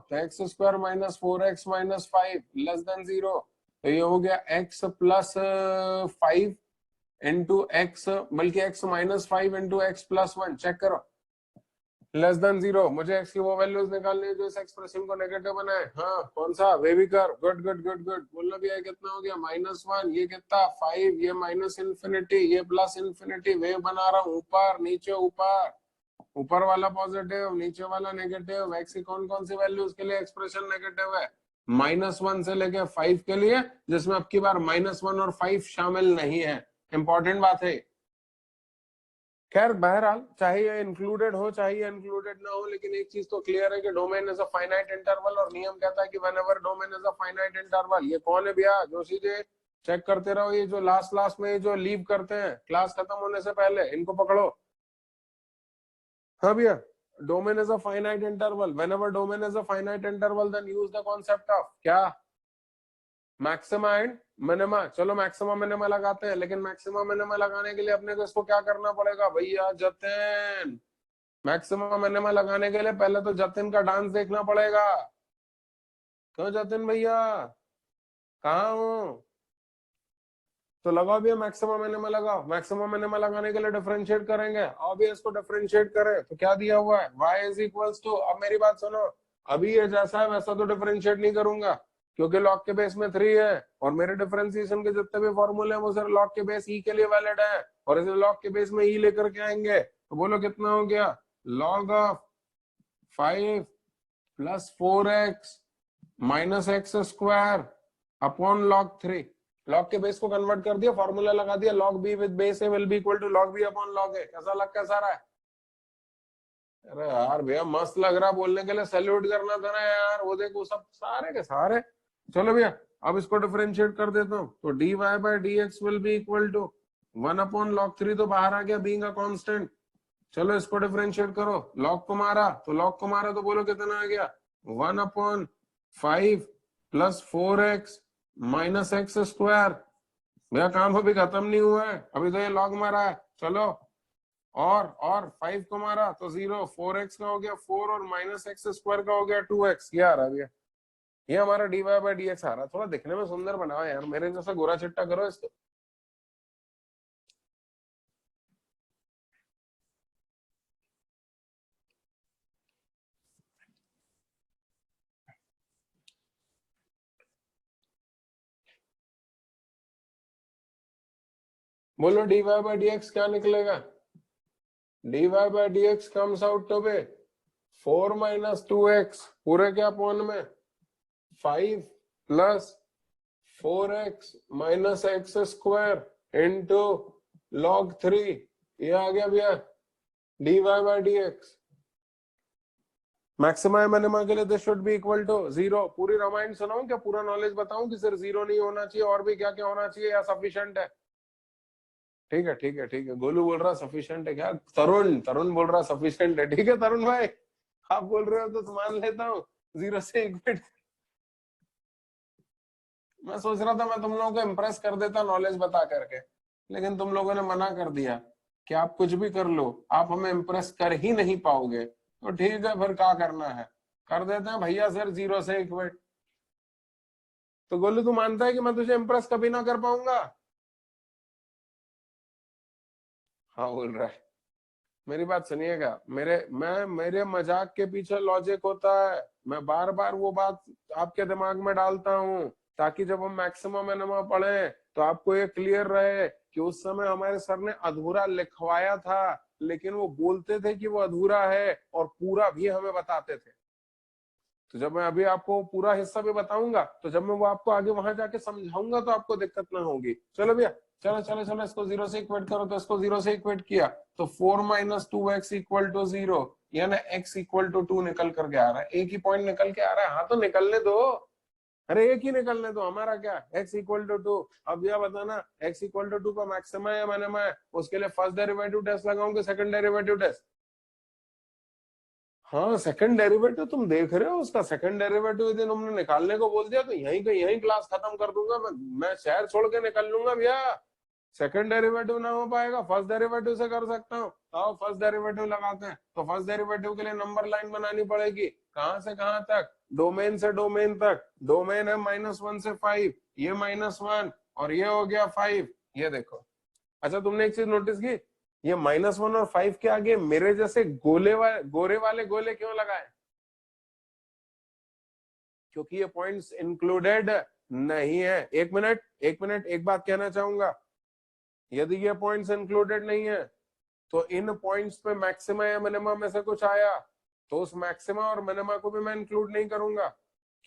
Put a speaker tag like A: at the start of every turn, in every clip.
A: तो x square minus 4x minus 5 less than 0, तो ये हो गया x प्लस 5 इंटू एक्स, बल्कि x minus 5 into x plus 1, check करो, लेस देन 0। मुझे x की वो वैल्यूज निकालनी है जो इस एक्सप्रेशन को नेगेटिव बनाए। हाँ कौन सा, वे भी कर, गुड गुड गुड गुड। बोलना भी है कितना हो गया, -1, ये कितना 5, ये माइनस इन्फिनिटी, ये प्लस इन्फिनिटी, वे बना रहा हूँ ऊपर नीचे, ऊपर ऊपर वाला पॉजिटिव, नीचे वाला नेगेटिव। x की कौन कौन सी वैल्यूज के लिए एक्सप्रेशन नेगेटिव है, -1 से लेके 5 के लिए, जिसमें अब की बार -1 और 5 शामिल नहीं है। इंपॉर्टेंट बात है। खैर बहरहाल चाहे ये इंक्लूडेड हो चाहे ये इंक्लूडेड ना हो, लेकिन एक चीज तो क्लियर है कि domain is a finite interval, और नियम कहता है कि whenever domain is a finite interval. ये कौन है भैया, जोशी जी चेक करते रहो, ये जो लास्ट में जो लीव करते हैं क्लास खत्म होने से पहले, इनको पकड़ो। हाँ भैया, domain is a finite interval, whenever domain is a finite interval then use the concept of क्या, मैक्सिमा एंड मिनिमा। चलो मैक्सिमा मिनिमा लगाते हैं, लेकिन मैक्सिमा मिनिमा लगाने के लिए अपने को इसको क्या करना पड़ेगा भैया, जतिन, मैक्सिमा मिनिमा लगाने के लिए पहले तो जतिन का डांस देखना पड़ेगा। क्यों जतिन भैया, कहाँ हूँ, तो लगाओ भैया मैक्सिमा मिनिमा लगाओ। मैक्सिमा मिनिमा लगाने के लिए डिफरेंशिएट करेंगे, और भी इसको डिफरेंशिएट करें तो क्या दिया हुआ है, y इज इक्वल्स टू, अब मेरी बात सुनो, अभी ये जैसा है वैसा तो डिफरेंशिएट नहीं करूंगा, क्योंकि लॉग के बेस में 3 है, और मेरे डिफरेंशिएशन के जितने भी फॉर्मूले हैं वो सिर्फ लॉग के बेस ई के लिए वैलिड है, और इसे लॉग के बेस में ई लेकर के आएंगे, तो बोलो कितना हो गया, log of 5 plus 4x minus x square upon log 3। Log के बेस को कन्वर्ट कर दिया, फॉर्मूला लगा दिया, log b with base a will be equal to log b upon log a। कैसा रहा है, अरे यार भैया मस्त लग रहा, बोलने के लिए सैल्यूट करना था ना यार, वो देखो सब सारे के सारे। चलो भैया अब इसको डिफरेंशिएट कर देता हूँ, तो dy by dx will be equal to 1 upon log 3, तो बाहर आ गया बीइंग अ कांस्टेंट। चलो इसको डिफरेंशिएट करो, log को मारा तो बोलो कितना आ गया, 1 upon 5 plus 4x minus x square. भैया काम अभी खत्म नहीं हुआ है, अभी तो ये लॉग मारा है। चलो और 5 को मारा तो 0, 4x का हो गया 4, और माइनस एक्स स्क्वायर का हो गया 2x। ये आ रहा भैया, ये हमारा dy बाय dx आ रहा। थोड़ा दिखने में सुंदर बनाओ यार, मेरे जैसा गोरा चिट्टा करो इसको। बोलो dy बाय dx क्या निकलेगा, dy by dx comes out to be 4 minus 2x पूरे के अपॉन में 5 plus 4x minus x square into log 3। ये आ गया भैया dy by dx। Maxima minima के लिए this should be equal to 0। पूरी रामायण सुनाऊं क्या, पूरा नॉलेज बताऊं कि सिर्फ 0 नहीं होना चाहिए, और भी क्या क्या होना चाहिए, या सफिशिएंट है। ठीक है ठीक है ठीक है, गोलू बोल रहा सफिशिएंट है क्या, तरुण बोल रहा सफिशिएंट है। ठीक है तरुण भाई, आप बोल रहे हो तो मान लेता हूँ, 0 से इक्वेट। मैं सोच रहा था मैं तुम लोगों को इम्प्रेस कर देता नॉलेज बता करके, लेकिन तुम लोगों ने मना कर दिया कि आप कुछ भी कर लो, आप हमें इम्प्रेस कर ही नहीं पाओगे। तो ठीक है फिर क्या करना है, कर देते हैं भैया सर 0 से इक्वेट। तो गोलू तू मानता है कि मैं तुझे इम्प्रेस कभी ना कर पाऊंगा। हाँ बोल रहा है, मेरी बात सुनिएगा, मेरे मजाक के पीछे लॉजिक होता है। मैं बार बार वो बात आपके दिमाग में डालता हूँ, ताकि जब हम मैक्सिमम मिनिमम पढ़े तो आपको ये क्लियर रहे कि उस समय हमारे सर ने अधूरा लिखवाया था, लेकिन वो बोलते थे कि वो अधूरा है, और पूरा भी हमें बताते थे। तो जब मैं अभी आपको पूरा हिस्सा भी बताऊंगा, तो जब मैं वो आपको आगे वहां जाके समझाऊंगा तो आपको दिक्कत ना होगी। चलो भैया, चलो इसको 0 से इक्वेट करो, तो इसको 0 से इक्वेट किया तो 4 माइनस 2x इक्वल टू 0, यानी x इक्वल टू 2 निकल करके आ रहा है। एक ही पॉइंट निकल के आ रहा है, हाँ तो निकलने दो, अरे एक ही निकलने दो, हमारा क्या, x इक्वल टू 2। अब यह बताना x इक्वल टू 2 का मैक्सिमा या मिनिमा है, उसके लिए फर्स्ट डेरिवेटिव टेस्ट लगाऊंगे, सेकंड डेरिवेटिव टेस्ट। हाँ सेकंड डेरिवेटिव तुम देख रहे हो, उसका सेकंड डेरिवेटिव यदि तुमने निकालने को बोल दिया तो यहीं क्लास खत्म कर दूंगा मैं शहर छोड़ के निकल लूंगा भैया। सेकंड डेरिवेटिव ना हो पाएगा, फर्स्ट डेरिवेटिव से कर सकता हूँ। आओ फर्स्ट डेरिवेटिव लगाते हैं, तो फर्स्ट डेरिवेटिव के लिए नंबर लाइन बनानी पड़ेगी, कहां से कहां तक, डोमेन से डोमेन तक, डोमेन है -1 से 5, ये -1 और ये हो गया 5, ये देखो। अच्छा तुमने एक चीज नोटिस की, ये -1 और 5 के आगे मेरे जैसे गोरे वाले गोले क्यों लगाए? क्योंकि ये पॉइंट्स इंक्लूडेड नहीं है। एक मिनट एक बात कहना चाहूंगा, यदि ये पॉइंट्स इंक्लूडेड नहीं है तो इन पॉइंट्स पे मैक्सिमा या मिनिमा में से कुछ आया तो उस मैक्सिमा और मिनिमा को भी मैं इंक्लूड नहीं करूंगा।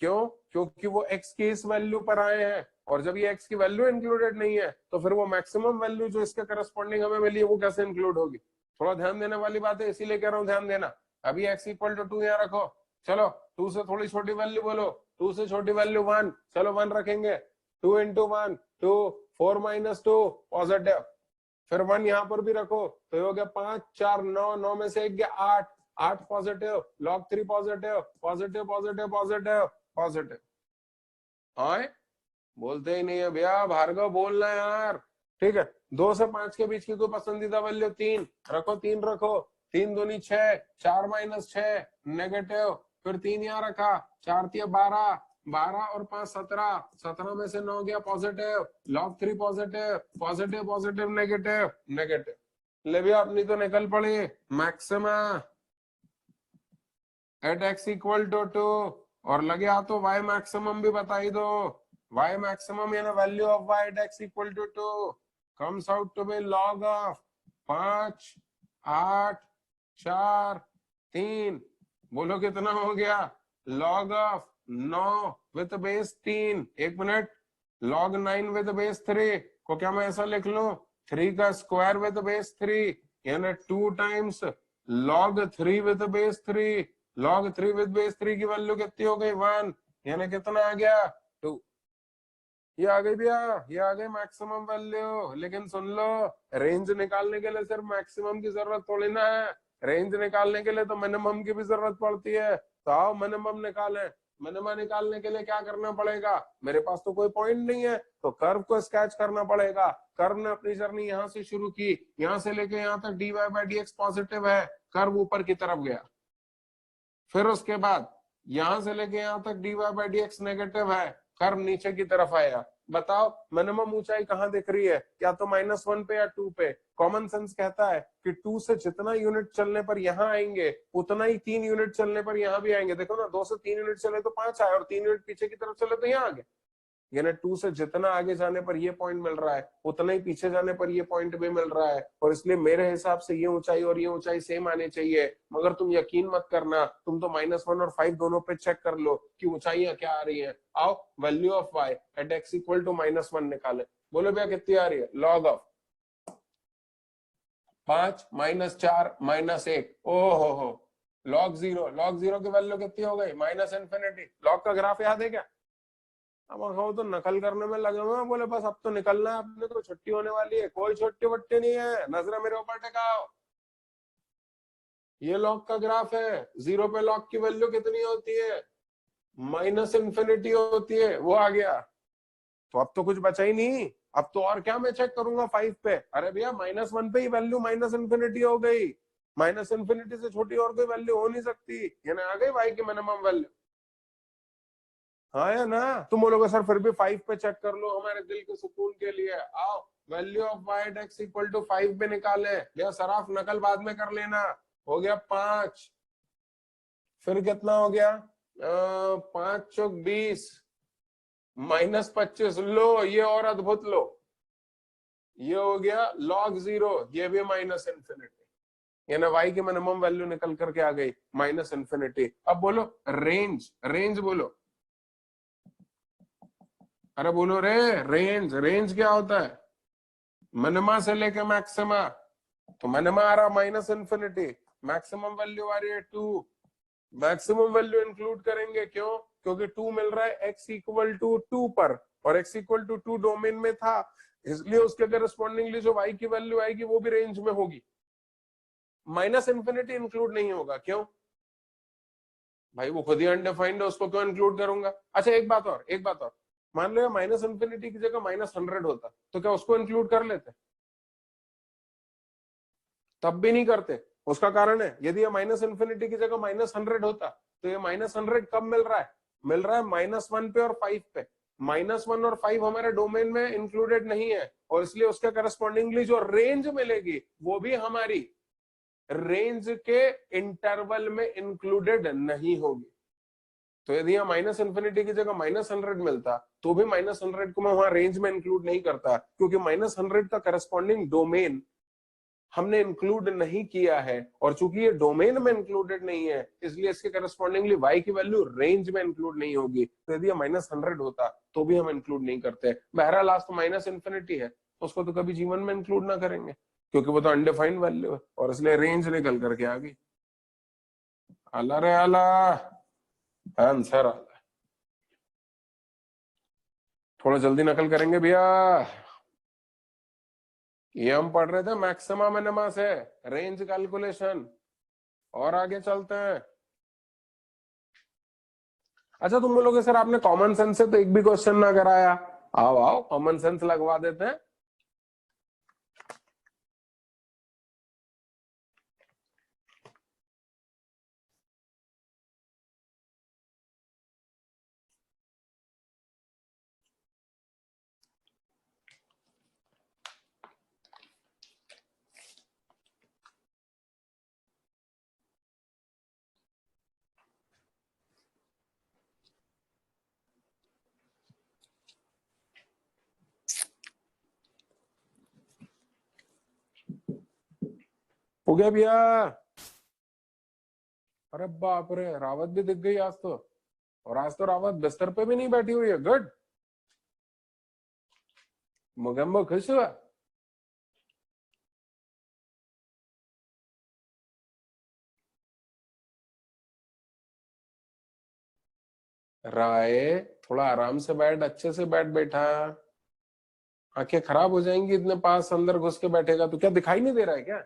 A: क्यों? क्योंकि वो x की इस वैल्यू पर आए हैं, और जब ये x की वैल्यू इंक्लूडेड नहीं है तो फिर वो मैक्सिमम वैल्यू जो इसके करस्पॉन्डिंग हमें मिली है वो कैसे इंक्लूड होगी? थोड़ा ध्यान देने वाली बात है, इसीलिए कह रहा हूं ध्यान देना। अभी x इक्वल टू 2 यहाँ रखो, चलो 2 से थोड़ी छोटी वैल्यू बोलो, 2 से छोटी वैल्यू 1, चलो 1 रखेंगे, 2 इंटू 1 2, 4 माइनस 2 पॉजिटिव, फिर 1 यहाँ पर भी रखो तो ये हो गया 5 4 9, 9 में से 1 गया 8, 8 positive, log 3 positive, positive positive positive positive. हाँ बोलते ही नहीं है भैया, भार्गव बोलना है यार। ठीक है, 2 से 5 के बीच की कोई पसंदीदा वैल्यू 3 रखो, 3 रखो, 3 दूनी 6, 4 माइनस 6 नेगेटिव, फिर 3 यहाँ रखा, 4 तिया 12, 12 और 5 17, 17 में से 9 गया positive, log 3 positive, positive positive negative negative. ले भैया अपनी तो निकल पड़ी maxima at x equal to 2, और लगे हाथ तो y मैक्सिमम भी बता ही दो। y maximum यानी value of y at x equal to 2 comes out to be log of 5 8 4 3, बोलो कितना हो गया? log of 9 with base 3, एक मिनट, log 9 with base 3 को क्या मैं ऐसा लिख लूं, 3 का स्क्वायर with base 3 यानी 2 times log 3 with base 3, log 3 with base 3 की वैल्यू कितनी हो गई? 1, यानी कितना आ गया? 2। ये आ गई भैया, ये आ गई मैक्सिमम वैल्यू। लेकिन सुन लो, रेंज निकालने के लिए सिर्फ मैक्सिमम की जरूरत थोड़ी ना है, रेंज निकालने के लिए तो मिनिमम की भी जरूरत पड़ती है। तो आओ मिनिमम निकालें। मिनिमम निकालने के लिए क्या करना पड़ेगा? मेरे पास तो कोई पॉइंट नहीं है तो कर्व को स्केच करना पड़ेगा। कर्व ने अपनी जर्नी यहाँ से शुरू की, यहाँ से लेके यहाँ तक dy बाई dx पॉजिटिव है, कर्व ऊपर की तरफ गया, फिर उसके बाद यहां से लेके यहां तक dy बाई dx नेगेटिव है, कर्व नीचे की तरफ आया। बताओ मिनिमम ऊंचाई कहां दिख रही है? या तो -1 पे या 2 पे। कॉमन सेंस कहता है कि 2 से जितना यूनिट चलने पर यहां आएंगे उतना ही 3 यूनिट चलने पर यहां भी आएंगे। देखो ना, 2 से 3 यूनिट चले तो 5 आए, और 3 यूनिट पीछे की तरफ चले तो यहाँ आ गए। यानी 2 से जितना आगे जाने पर ये पॉइंट मिल रहा है उतना ही पीछे जाने पर ये पॉइंट भी मिल रहा है, और इसलिए मेरे हिसाब से ये ऊंचाई और ये ऊंचाई सेम आनी चाहिए। मगर तुम यकीन मत करना, तुम तो -1 और 5 दोनों पे चेक कर लो कि ऊंचाइयां क्या आ रही हैं। आओ value of y at x equal to -1 निकाले। बोलो भैया कितनी आ रही है? log ऑफ 5 -4 -1, ओहो log 0, log 0 की वैल्यू कितनी हो गई? -∞। log का ग्राफ याद है क्या? अब हम तो नकल करने में लगे हुए हैं, बोले बस अब तो निकलना है, अपने तो छुट्टी होने वाली है। कोई छुट्टी वट्टी नहीं है, नजर मेरे ऊपर टिकाओ। ये लॉग का ग्राफ है, 0 पे लॉग की वैल्यू कितनी होती है? -∞ होती है, वो आ गया। तो अब तो कुछ बचा ही नहीं, अब तो और क्या मैं चेक करूंगा 5 पे? अरे भैया -1 पे ही वैल्यू -∞ हो गई, -∞ से छोटी और कोई वैल्यू हो नहीं सकती, यानी आ गई y की मिनिमम वैल्यू। हाँ या ना? तुम बोलोगे सर फिर भी 5 पे चेक कर लो हमारे दिल के सुकून के लिए। आओ value of y at x equal to 5 पे निकाले। भैया सराफ नकल बाद में कर लेना। हो गया 5, फिर कितना हो गया? 5 चौक 20, -25, लो ये और अद्भुत लो, ये हो गया log 0, ये भी -∞। यानी y की मिनिमम वैल्यू निकल करके आ गई -∞। अब बोलो रेंज, रेंज बोलो, अरे बोलो रे, रेंज, रेंज क्या होता है? मिनिमा से लेके मैक्सिमा। तो मिनिमा आ रहा -∞, मैक्सिमम वैल्यू आ रही है 2, मैक्सिमम वैल्यू इंक्लूड करेंगे। क्यों? क्योंकि 2 मिल रहा है x इक्वल टू 2 पर, और x इक्वल टू 2 डोमेन में था, इसलिए उसके करस्पॉन्डिंगली जो y की वैल्यू आएगी वो भी रेंज में होगी। -∞ इंक्लूड नहीं होगा। क्यों भाई? वो खुद ही अनडिफाइंड है, उसको क्यों इंक्लूड करूंगा? अच्छा एक बात और, एक बात और, मान लो -∞ की जगह -100 होता तो क्या उसको इंक्लूड कर लेते? तब भी नहीं करते। उसका कारण है, यदि ये -∞ की जगह -100 होता तो ये -100 कब मिल रहा है? मिल रहा है -1 पे और 5 पे। -1 और 5 हमारे डोमेन में इंक्लूडेड नहीं है, और इसलिए उसके करस्पॉन्डिंगली जो रेंज मिलेगी वो भी हमारी रेंज के इंटरवल में इंक्लूडेड नहीं होगी। तो यदि यहाँ -∞ की जगह -100 मिलता तो भी -100 को मैं वहां रेंज में इंक्लूड नहीं करता, क्योंकि -100 का करस्पॉन्डिंग डोमेन हमने इंक्लूड नहीं किया है, और चूंकि ये डोमेन में इंक्लूडेड नहीं है इसलिए इसके करस्पॉन्डिंगली y की वैल्यू रेंज में इंक्लूड नहीं होगी। तो यदि -100 होता तो भी हम इंक्लूड नहीं करते। बहरहाल लास्ट -∞ है, उसको तो कभी जीवन में इंक्लूड ना करेंगे, क्योंकि वो तो अनडिफाइंड वैल्यू है, और इसलिए रेंज निकल करके आ गई। आला रे आला, आंसर आला। थोड़ा जल्दी नकल करेंगे भैया। ये हम पढ़ रहे थे मैक्सिमा मिनिमा से रेंज कैलकुलेशन, और आगे चलते हैं। अच्छा, तुम बोलोगे सर आपने कॉमन सेंस से तो एक भी क्वेश्चन ना कराया। आओ आओ, कॉमन सेंस लगवा देते हैं। हो गया भैया? अरे बाप रे, रावत भी दिख गई आज तो, और आज तो रावत बिस्तर पे भी नहीं बैठी हुई है। गुड, मुगम्बो खुश हुआ। राय, थोड़ा आराम से बैठ, अच्छे से बैठ बेटा, आंखें खराब हो जाएंगी इतने पास अंदर घुस के बैठेगा तो। क्या दिखाई नहीं दे रहा है क्या?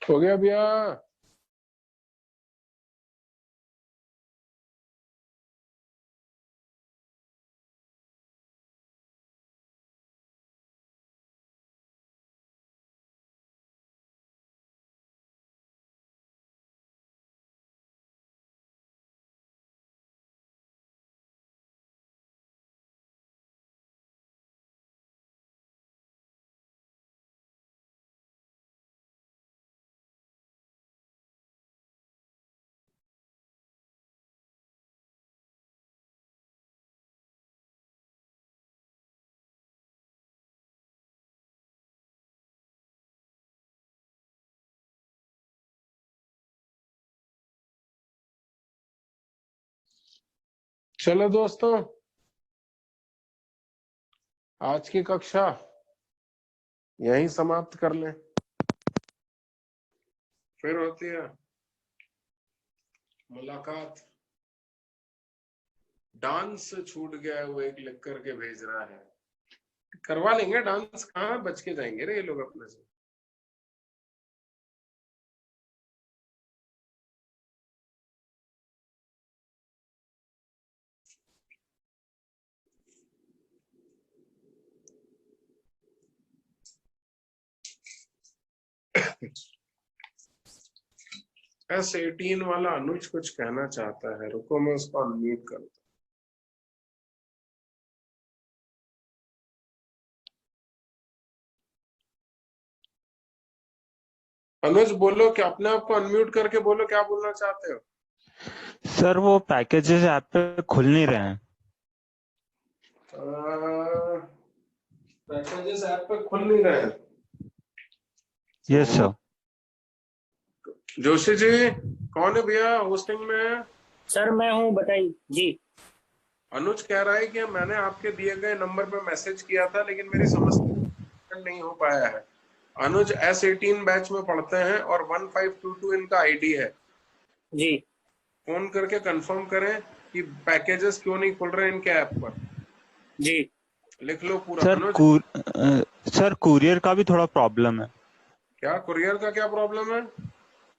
A: हो गया भैया? चलो दोस्तों, आज की कक्षा यहीं समाप्त कर लें, फिर होती है मुलाकात। डांस छूट गया है, वो एक लिख करके भेज रहा है। करवा लेंगे डांस, कहाँ बच के जाएंगे रे ये लोग अपने से। S18 वाला अनुज कुछ कहना चाहता है, रुको मैं उसको अनम्यूट करता हूँ। अनुज बोलो, कि अपने आप को अनम्यूट करके बोलो क्या बोलना चाहते हो।
B: सर वो पैकेजेस ऐप पे खुल नहीं रहे हैं।
A: पैकेजेस ऐप पे खुल नहीं रहे हैं।
B: यस
A: तो
B: सर।
A: जोशी जी कौन है भैया होस्टिंग में?
C: सर मैं हूँ, बताइए जी।
A: अनुज कह रहा है कि मैंने आपके दिए गए नंबर पे मैसेज किया था लेकिन मेरी समस्या नहीं हो पाया है। अनुज S18 बैच में पढ़ते हैं और 1522 इनका आईडी है।
C: जी
A: फोन करके कंफर्म करें कि पैकेजेस क्यों नहीं खुल रहे इनके ऐप पर।
C: जी।
A: लिख लो पूरा
B: सर
A: अनुज।
B: सर कुरियर का भी थोड़ा प्रॉब्लम है।
A: क्या कुरियर का क्या प्रॉब्लम है?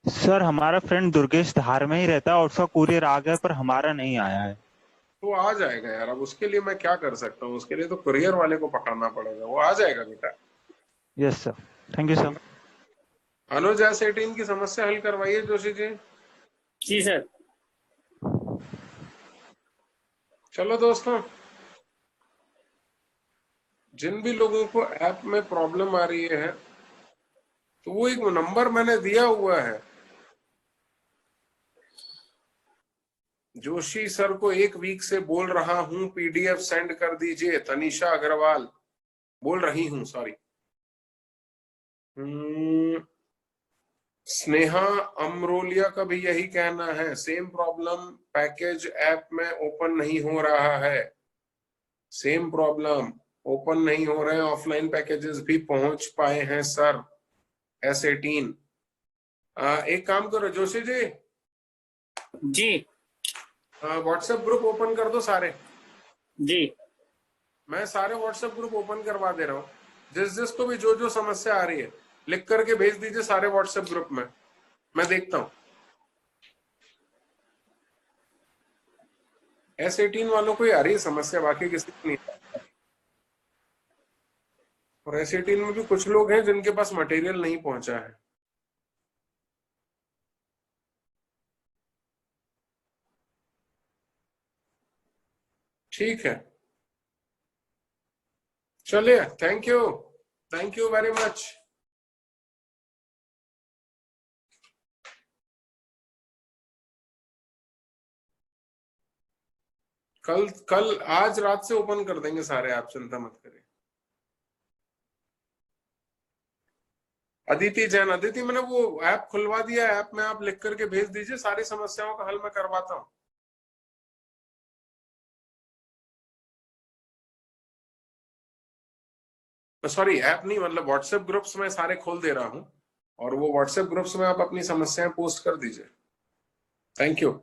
B: सर हमारा फ्रेंड दुर्गेश धार में ही रहता है और उसका कुरियर आ गया पर हमारा नहीं आया है।
A: तो आ जाएगा यार, अब उसके लिए मैं क्या कर सकता हूँ? उसके लिए तो कुरियर वाले को पकड़ना पड़ेगा, वो आ जाएगा बेटा।
B: Yes sir. Thank you sir.
A: Anuj S18 की समस्या हल करवाइए जोशी जी।
C: जी सर।
A: चलो दोस्तों, जिन भी लोगों को ऐप में प्रॉब्लम आ रही है तो वो एक नंबर मैंने दिया हुआ है। जोशी सर को 1 वीक से बोल रहा हूं PDF सेंड कर दीजिए। तनिषा अग्रवाल बोल रही हूं, सॉरी। स्नेहा अमरोलिया का भी यही कहना है, सेम प्रॉब्लम, पैकेज ऐप में ओपन नहीं हो रहा है। सेम प्रॉब्लम, ओपन नहीं हो रहे हैं, ऑफलाइन पैकेजेस भी पहुंच पाए हैं सर। S18। एक काम करो जोशी जी,
C: जी
A: व्हाट्सएप ग्रुप ओपन कर दो सारे।
C: जी।
A: मैं सारे व्हाट्सएप ग्रुप ओपन करवा दे रहा हूँ। जिस जिसको भी जो जो समस्या आ रही है लिख करके भेज दीजिए सारे व्हाट्सएप ग्रुप में, मैं देखता हूँ। S18 वालों को ही आ रही है समस्या, बाकी किसी को नहीं। और S18 में भी कुछ लोग हैं जिनके पास मटेरियल नहीं पहुंचा है। ठीक है, चलिए, थैंक यू वेरी मच। कल कल आज रात से ओपन कर देंगे सारे, आप चिंता मत करिए। अदिति जैन, अदिति मैंने वो ऐप खुलवा दिया है, ऐप में आप लिख करके भेज दीजिए, सारी समस्याओं का हल मैं करवाता हूँ। सॉरी, ऐप नहीं, मतलब व्हाट्सएप ग्रुप्स में सारे खोल दे रहा हूं और वो व्हाट्सएप ग्रुप्स में आप अपनी समस्याएं पोस्ट कर दीजिए। Thank you.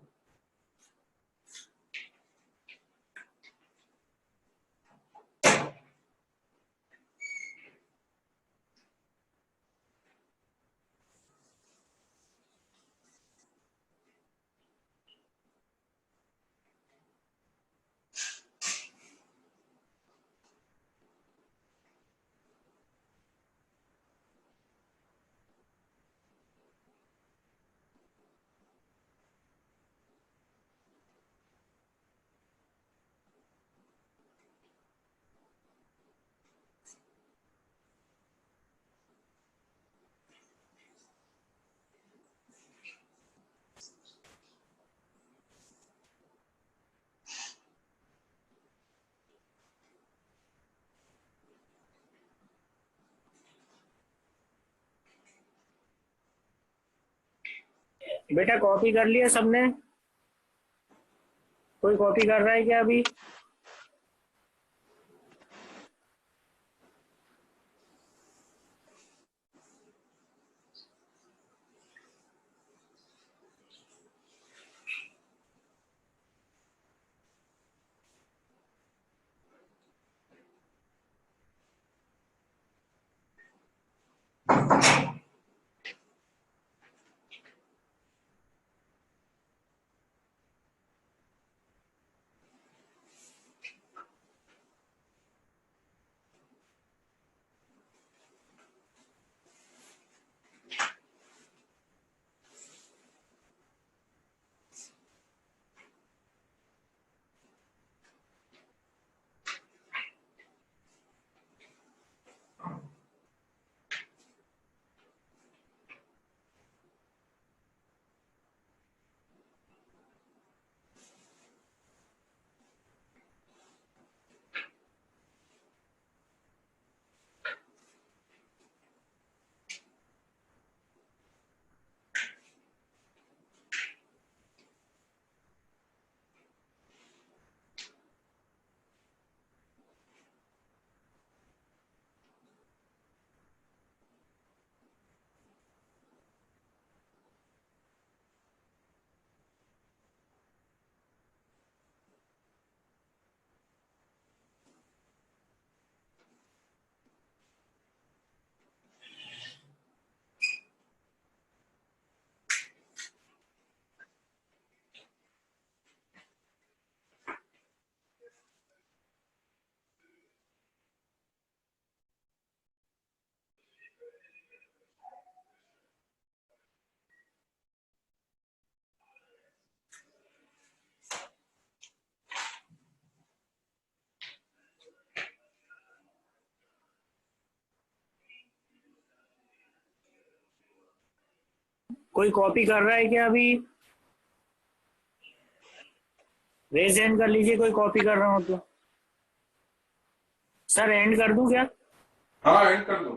C: बेटा कॉपी कर लिया सबने? कोई कॉपी कर रहा है क्या अभी? कोई कॉपी कर रहा है क्या अभी? रेज हैंड कर लीजिए, कोई कॉपी कर रहा हो तो। सर एंड कर दूं क्या?
A: हाँ एंड कर दो।